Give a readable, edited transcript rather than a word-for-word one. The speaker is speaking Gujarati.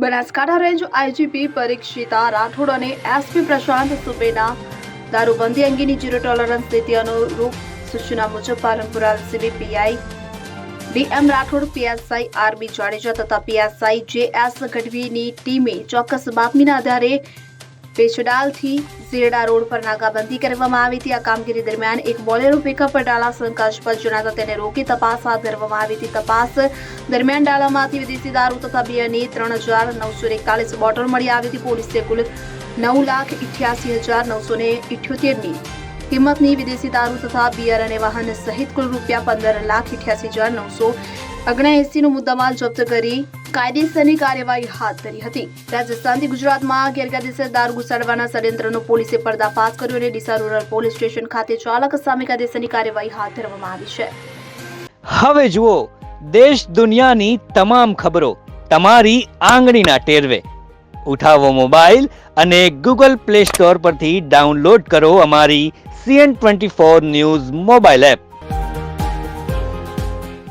બનાસકાંઠા રેન્જ આઈજીપી પરીક્ષિતા રાઠોડ અને એસપી પ્રશાંત સુબેના દારૂબંધી અંગેની ઝીરો ટોલરન્સ નીતિ અનુરૂપ સૂચના મુજબ Palanpur LCB PI DM Rathod, PSI RB Jadeja તથા પીએસઆઈ જેએસ ગઢવીની ટીમે ચોક્કસ બાતમીના આધારે પેચડાલથી ઝેરડા રોડ પર નાકાબંધી કરવામાં આવી હતી. આ કામગીરી દરમિયાન એક બોલેરો પિકઅપ ડાલા શંકાસ્પદ જણાતા તેને રોકી તપાસ હાથ ધરવામાં આવી હતી. તપાસ દરમિયાન ડાલામાંથી વિદેશી દારૂ તથા બિયરની 3,941 બોટલ મળી આવી હતી. પોલીસે કુલ 9,88,978ની કિંમતની વિદેશી દારૂ તથા બિયર અને વાહન સહિત કુલ રૂપિયા 15,88,979નો મુદ્દામાલ જપ્ત કરી કાયદેસરની કાર્યવાહી હાથ ધરી હતી. રાજસ્થાનથી ગુજરાતમાં ગેરકાયદેસર દારૂ ઘુસાડવાના ષડયંત્રનો પોલીસે પર્દાફાશ કર્યો અને ડીસા રૂરલ પોલીસ સ્ટેશન ખાતે ચાલક સામે કાયદેસરની કાર્યવાહી હાથ ધરવામાં આવી છે. હવે જુઓ દેશ દુનિયાની તમામ ખબરો તમારી આંગળીના ટેરવે. ઉઠાવો મોબાઈલ અને ગૂગલ પ્લે સ્ટોર પરથી ડાઉનલોડ કરો અમારી CN24 ન્યૂઝ મોબાઈલ એપ.